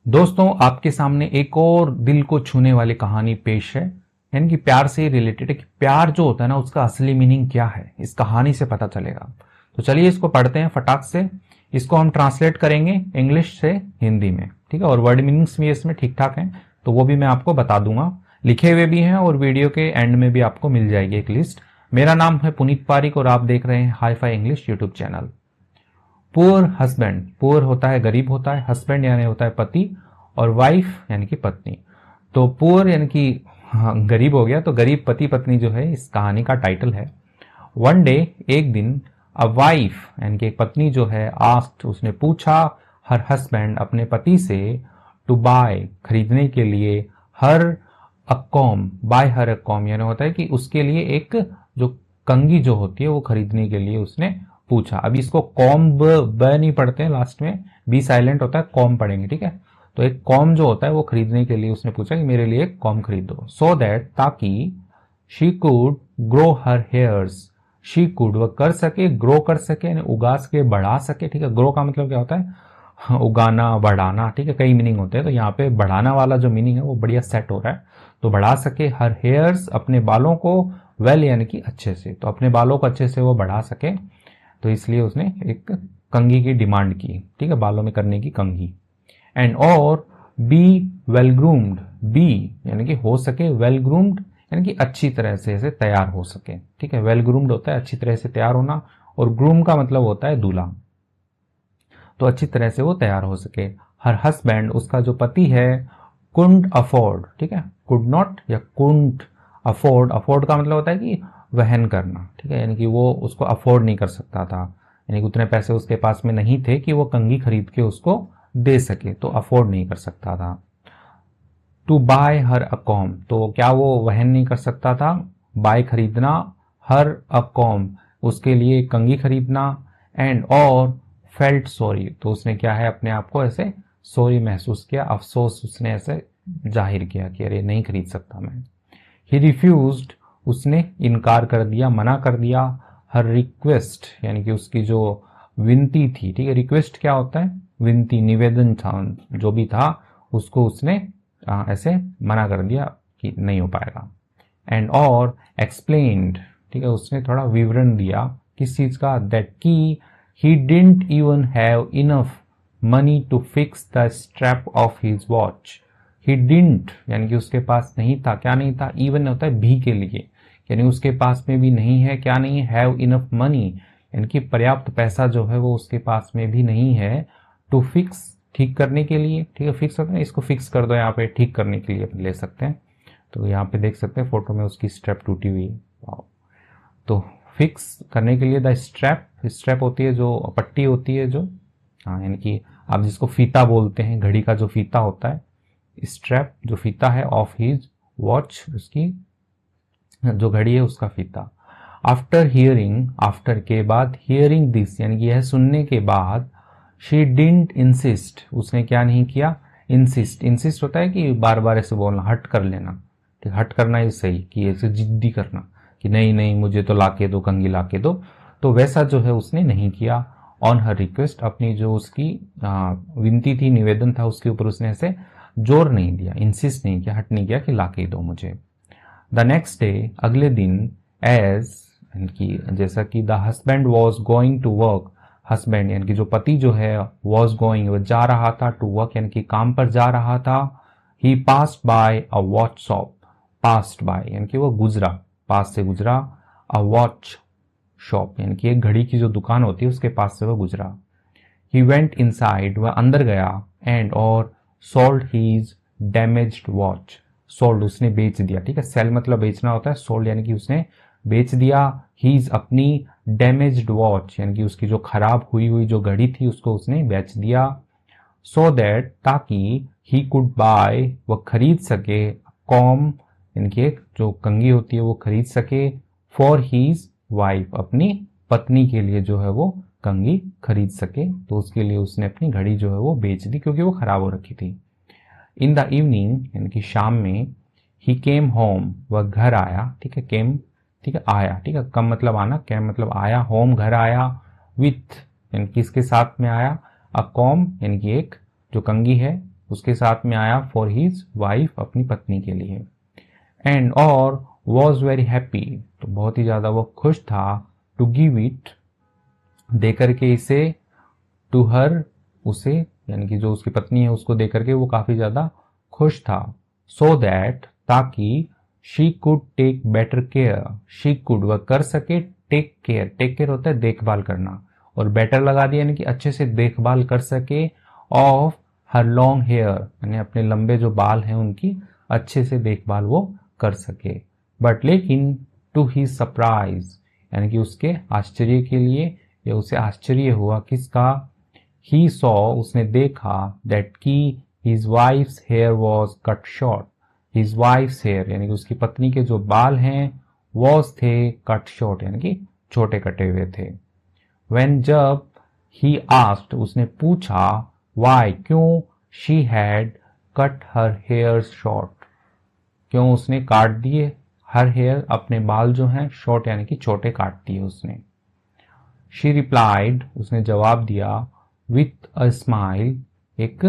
दोस्तों, आपके सामने एक और दिल को छूने वाली कहानी पेश है, यानी कि प्यार से रिलेटेड है कि प्यार जो होता है ना, उसका असली मीनिंग क्या है, इस कहानी से पता चलेगा। तो चलिए इसको पढ़ते हैं फटाक से। इसको हम ट्रांसलेट करेंगे इंग्लिश से हिंदी में, ठीक है। और वर्ड मीनिंग्स भी इसमें ठीक ठाक हैं, तो वो भी मैं आपको बता दूंगा, लिखे हुए भी हैं और वीडियो के एंड में भी आपको मिल जाएगी एक लिस्ट। मेरा नाम है पुनीत पारिक और आप देख रहे हैं hi fi English YouTube channel. Poor husband, poor होता है गरीब होता है, हस्बैंड यानी होता है पति, और वाइफ यानी कि पत्नी। तो पुअर यानी कि गरीब हो गया, तो गरीब पति पत्नी जो है इस कहानी का टाइटल है। वन डे, एक दिन, अ वाइफ यानी कि एक पत्नी जो है, आस्क्ड उसने पूछा, हर हस्बैंड अपने पति से, टू बाय खरीदने के लिए, her a comb, buy her a comb यानी होता है कि उसके लिए एक जो कंघी जो होती है वो खरीदने के लिए उसने पूछा। अभी इसको कॉम ब नहीं पढ़ते हैं, लास्ट में बी साइलेंट होता है, कॉम पढ़ेंगे, ठीक है। तो एक कॉम जो होता है वो खरीदने के लिए उसने पूछा कि मेरे लिए एक कॉम खरीद दो, सो दैट ताकि she could grow her hairs, she could वह कर सके, ग्रो कर सके यानी उगा सके, बढ़ा सके, ठीक है। ग्रो का मतलब क्या होता है, उगाना, बढ़ाना, ठीक है। कई मीनिंग होते हैं, तो यहाँ पे बढ़ाना वाला जो मीनिंग है वो बढ़िया सेट हो रहा है। तो बढ़ा सके हर हेयर्स, अपने बालों को, वेल यानी कि अच्छे से, तो अपने बालों को अच्छे से वो बढ़ा सके, तो इसलिए उसने एक कंघी की डिमांड की, ठीक है, बालों में करने की कंघी। एंड और बी वेल ग्रूम्ड, बी यानी कि हो सके, वेल ग्रूम्ड यानी कि अच्छी तरह से ऐसे तैयार हो सके, ठीक है। वेल ग्रूम्ड होता है अच्छी तरह से तैयार होना, और ग्रूम का मतलब होता है दूल्हा, तो अच्छी तरह से वो तैयार हो सके। हर हस्बैंड उसका जो पति है, कुंड अफोर्ड, ठीक है, कुड नॉट या कुंड अफोर्ड, अफोर्ड का मतलब होता है कि वहन करना, ठीक है, यानी कि वो उसको अफोर्ड नहीं कर सकता था, यानी कि उतने पैसे उसके पास में नहीं थे कि वो कंघी खरीद के उसको दे सके, तो अफोर्ड नहीं कर सकता था। To buy her a comb, तो क्या वो वहन नहीं कर सकता था, बाय खरीदना, हर अ कॉम उसके लिए कंघी खरीदना, एंड और फेल्ट सॉरी, तो उसने क्या है अपने आप को ऐसे सॉरी महसूस किया, अफसोस उसने ऐसे जाहिर किया कि अरे नहीं खरीद सकता मैं। ही रिफ्यूज्ड, उसने इनकार कर दिया, मना कर दिया, हर रिक्वेस्ट यानी कि उसकी जो विनती थी, ठीक है। रिक्वेस्ट क्या होता है, विनती, निवेदन था, जो भी था उसको उसने ऐसे मना कर दिया कि नहीं हो पाएगा। एंड और एक्सप्लेन्ड, ठीक है, उसने थोड़ा विवरण दिया किस चीज का, दैट की he didn't even have enough money to fix the strap of his watch. He didn't यानी कि उसके पास नहीं था, क्या नहीं था, इवन होता है भी के लिए, यानी उसके पास में भी नहीं है, क्या नहीं है, हैव इनफ मनी यानी कि पर्याप्त पैसा जो है वो उसके पास में भी नहीं है, टू फिक्स ठीक करने के लिए, ठीक है। फिक्स होता है, इसको फिक्स कर दो, यहाँ पे ठीक करने के लिए अपन ले सकते हैं। तो यहाँ पे देख सकते हैं फोटो में उसकी स्ट्रैप टूटी हुई है, तो फिक्स करने के लिए द स्ट्रैप, स्ट्रैप होती है जो पट्टी होती है जो, हाँ, यानी कि आप जिसको फीता बोलते हैं, घड़ी का जो फीता होता है, स्ट्रैप जो फीता है, ऑफ हिज वॉच, उसकी जो घड़ी है उसका फीता। आफ्टर हियरिंग, आफ्टर के बाद, हियरिंग दिस यानी कि यह सुनने के बाद, शी डिडंट इंसिस्ट, उसने क्या नहीं किया, इंसिस्ट, इंसिस्ट होता है कि बार बार ऐसे बोलना, हट कर लेना, ठीक, हट करना ही सही, कि ऐसे जिद्दी करना कि नहीं नहीं मुझे तो लाके दो, कंघी लाके दो, तो वैसा जो है उसने नहीं किया। ऑन हर रिक्वेस्ट, अपनी जो उसकी विनती थी, निवेदन था, उसके ऊपर उसने ऐसे जोर नहीं दिया, इंसिस्ट नहीं किया, हट नहीं किया कि लाके दो मुझे। द नेक्स्ट डे, अगले दिन, एज यानी कि जैसा कि the husband was going to work, husband यानी कि जो पति जो है, वॉज गोइंग वह जा रहा था, टू वर्क यानी कि काम पर जा रहा था, he passed by a watch shop, passed by यानी कि वो गुजरा, पास से गुजरा, अ वॉच शॉप यानी कि एक घड़ी की जो दुकान होती है उसके पास से वो गुजरा। ही वेंट इनसाइड, वह अंदर गया, एंड और sold his damaged watch, sold उसने बेच दिया, ठीक है, सेल मतलब बेचना होता है, सोल्ड यानी कि उसने बेच दिया, हीज अपनी डैमेज्ड वॉच यानी कि उसकी जो खराब हुई हुई जो घड़ी थी उसको उसने बेच दिया, सो दैट ताकि, ही कुड बाय वह खरीद सके, कॉम यानी कि एक जो कंघी होती है वो खरीद सके, फॉर हीज वाइफ अपनी पत्नी के लिए जो है वो कंघी खरीद सके, तो उसके लिए उसने अपनी घड़ी जो है वो बेच दी क्योंकि वो खराब हो रखी थी। इन द इवनिंग यानी कि शाम में, ही केम होम वह घर आया, ठीक है, केम ठीक है आया, ठीक है, कम मतलब आना, केम मतलब आया, होम घर आया, विथ यानी कि इसके साथ में आया, अ कॉम यानी कि एक जो कंघी है, उसके साथ में आया फॉर हिज वाइफ, अपनी पत्नी के लिए। एंड और वॉज वेरी हैप्पी, तो बहुत ही ज़्यादा वो खुश था, टू गिव इट, दे करके इसे, टू हर, उसे, यानी कि जो उसकी पत्नी है उसको दे करके वो काफ़ी ज़्यादा खुश था। सो दैट, ताकि, she could take better care, she could, वह कर सके, टेक केयर, टेक केयर होता है देखभाल करना, और बेटर लगा दिया यानी कि अच्छे से देखभाल कर सके, ऑफ हर लॉन्ग हेयर, यानी अपने लंबे जो बाल हैं उनकी अच्छे से देखभाल वो कर सके। बट लेकिन, टू ही सरप्राइज, यानी कि उसके आश्चर्य के लिए, या उसे आश्चर्य हुआ किसका, ही सॉ, उसने देखा, दैट की his wife's hair was cut short, his wife's hair यानी कि उसकी पत्नी के जो बाल हैं वॉज थे कट शॉर्ट यानी कि छोटे कटे हुए थे। व्हेन, जब, ही आस्क्ड, उसने पूछा, वाई, क्यों, she had cut her hair short, क्यों उसने काट दिए हर हेयर, अपने बाल जो हैं शॉर्ट यानी कि छोटे काट दिए उसने। शी रिप्लाइड, उसने जवाब दिया, विथ अ स्माइल, एक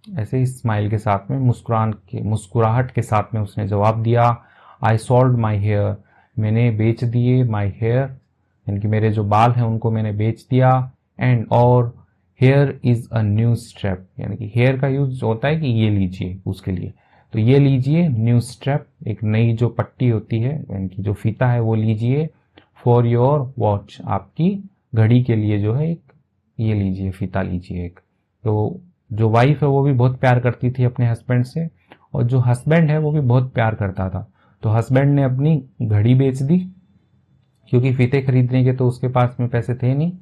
ऐसे ही स्माइल के साथ में, मुस्कुराहट के साथ में उसने जवाब दिया, आई सोल्ड माई हेयर, मैंने बेच दिए, माई हेयर यानी कि मेरे जो बाल हैं उनको मैंने बेच दिया, एंड और, here is a new strap, यानी कि हेयर का यूज होता है कि ये लीजिए उसके लिए, तो ये लीजिए न्यू स्ट्रेप, एक नई जो पट्टी होती है यानी कि जो फीता है वो लीजिए, फॉर योर वॉच, आपकी घड़ी के लिए जो है एक ये लीजिए, फीता लीजिए एक। तो जो वाइफ है वो भी बहुत प्यार करती थी अपने हस्बैंड से, और जो हस्बैंड है वो भी बहुत प्यार करता था, तो हस्बैंड ने अपनी घड़ी बेच दी, क्योंकि फीते खरीदने के तो उसके पास में पैसे थे नहीं,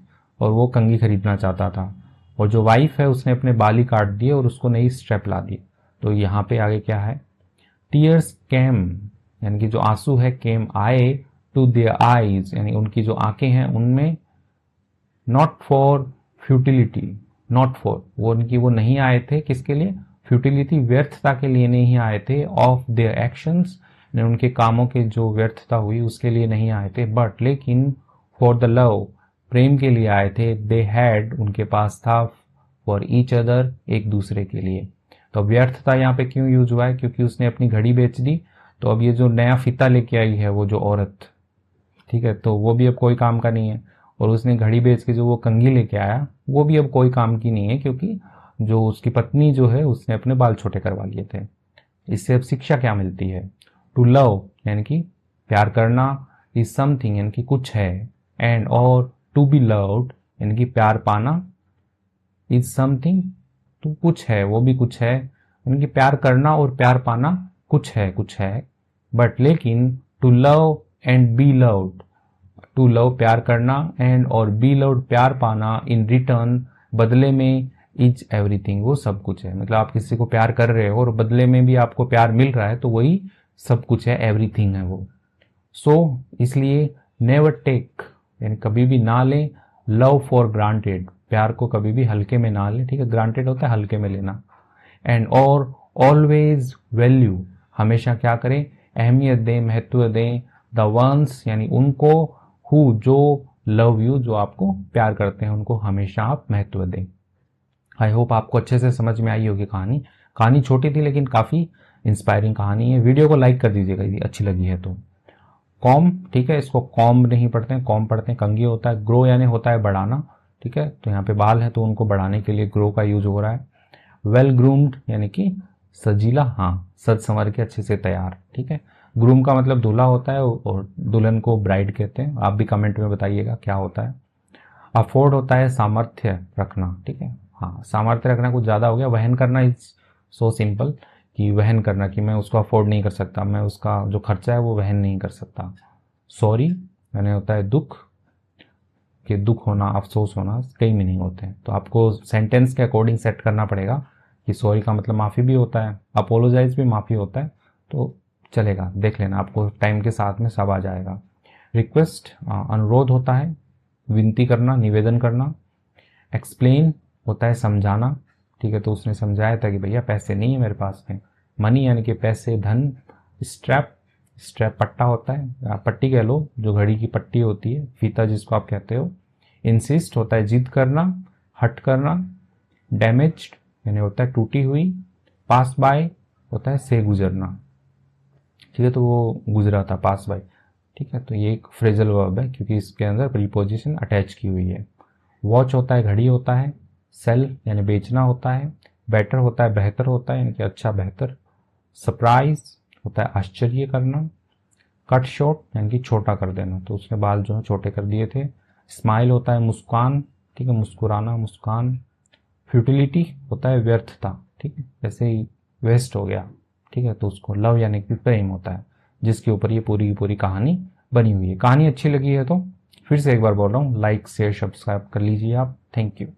और वो कंघी खरीदना चाहता था, और जो वाइफ है उसने अपने बाल ही काट दिए और उसको नई स्ट्रेप ला दी। तो यहाँ पे आगे क्या है, टीयर्स केम, यानी कि जो आंसू है, केम आए, टू देयर आईज, यानी उनकी जो आंखें हैं उनमें, not for futility, not for, वो उनकी वो नहीं आए थे किसके लिए, फ्यूटिलिटी, व्यर्थता के लिए नहीं आए थे, ऑफ देयर एक्शंस, उनके कामों के जो व्यर्थता हुई उसके लिए नहीं आए थे, बट लेकिन, फॉर द लव, प्रेम के लिए आए थे, दे हैड, उनके पास था, फॉर ईच अदर, एक दूसरे के लिए। तो व्यर्थता यहाँ पे क्यों यूज हुआ है, क्योंकि उसने अपनी घड़ी बेच दी, तो अब ये जो नया फीता लेके आई है वो जो औरत, ठीक है, तो वो भी अब कोई काम का नहीं है, और उसने घड़ी बेच के जो वो कंघी लेके आया वो भी अब कोई काम की नहीं है, क्योंकि जो उसकी पत्नी जो है उसने अपने बाल छोटे करवा लिए थे। इससे अब शिक्षा क्या मिलती है, टू लव यानी कि प्यार करना, इज समथिंग यानी कि कुछ है, एंड और, टू बी लव्ड यानी कि प्यार पाना, इज समथिंग, तो कुछ है, वो भी कुछ है, यानी कि प्यार करना और प्यार पाना कुछ है, बट लेकिन, to love and be loved, to love प्यार करना, एंड और बी लव्ड प्यार पाना, इन रिटर्न बदले में, इज एवरीथिंग वो सब कुछ है। मतलब आप किसी को प्यार कर रहे हो और बदले में भी आपको प्यार मिल रहा है तो वही सब कुछ है, एवरीथिंग है वो। सो इसलिए, नेवर टेक यानी कभी भी ना लें, लव फॉर ग्रांटेड, प्यार को कभी भी हल्के में ना लें, ठीक है, ग्रांटेड होता है हल्के में लेना, एंड और, ऑलवेज वैल्यू, हमेशा क्या करें, अहमियत दें, महत्व दें, द वंस यानी उनको, हु जो, लव यू जो आपको प्यार करते हैं उनको हमेशा आप महत्व दें। आई होप आपको अच्छे से समझ में आई होगी कहानी। कहानी छोटी थी लेकिन काफ़ी इंस्पायरिंग कहानी है। वीडियो को लाइक कर दीजिएगा यदि अच्छी लगी है तो। कॉम, ठीक है, इसको कॉम नहीं पढ़ते हैं, कॉम पढ़ते हैं, कंघी होता है, ग्रो यानी होता है बढ़ाना, ठीक है, तो यहाँ पे बाल है तो उनको बढ़ाने के लिए ग्रो का यूज हो रहा है। वेल ग्रूम्ड यानी कि सजीला, हाँ, सज संवर के अच्छे से तैयार, ठीक है। ग्रूम का मतलब दूल्हा होता है और दुल्हन को ब्राइड कहते हैं। आप भी कमेंट में बताइएगा क्या होता है। अफोर्ड होता है सामर्थ्य रखना, ठीक है, हाँ, सामर्थ्य रखना कुछ ज़्यादा हो गया। वहन करना इज सो सिंपल, कि वहन करना कि मैं उसको अफोर्ड नहीं कर सकता, मैं उसका जो खर्चा है वो वहन नहीं कर सकता। सॉरी यानी होता है दुख, कि दुख होना, अफसोस होना, कई मीनिंग होते हैं, तो आपको सेंटेंस के अकॉर्डिंग सेट करना पड़ेगा कि सॉरी का मतलब माफ़ी भी होता है, अपोलोजाइज भी माफ़ी होता है, तो चलेगा, देख लेना, आपको टाइम के साथ में सब आ जाएगा। रिक्वेस्ट अनुरोध होता है, विनती करना, निवेदन करना। एक्सप्लेन होता है समझाना, ठीक है, तो उसने समझाया था कि भैया पैसे नहीं है मेरे पास में। मनी यानी कि पैसे, धन। स्ट्रैप, स्ट्रैप पट्टा होता है, पट्टी कह लो, जो घड़ी की पट्टी होती है, फीता जिसको आप कहते हो। इंसिस्ट होता है जिद करना, हट करना। डैमेज्ड यानी होता है टूटी हुई, पास बाय होता है से गुजरना, ठीक है, तो वो गुजरा था, पास बाय, ठीक है, तो ये एक फ्रेजल वर्ब है क्योंकि इसके अंदर प्रीपोजिशन अटैच की हुई है। वॉच होता है घड़ी होता है, सेल यानी बेचना होता है, बेटर होता है बेहतर होता है यानी कि अच्छा बेहतर, सरप्राइज होता है आश्चर्य करना, कट शॉर्ट यानी कि छोटा कर देना, तो उसने बाल जो है छोटे कर दिए थे, स्माइल होता है मुस्कान, ठीक है, मुस्कुराना मुस्कान, फ्यूटिलिटी होता है व्यर्थता, ठीक है, जैसे ही वेस्ट हो गया, ठीक है, तो उसको लव यानी कि प्रेम होता है, जिसके ऊपर ये पूरी की पूरी कहानी बनी हुई है। कहानी अच्छी लगी है तो फिर से एक बार बोल रहा हूँ, लाइक शेयर सब्सक्राइब कर लीजिए आप। Thank you.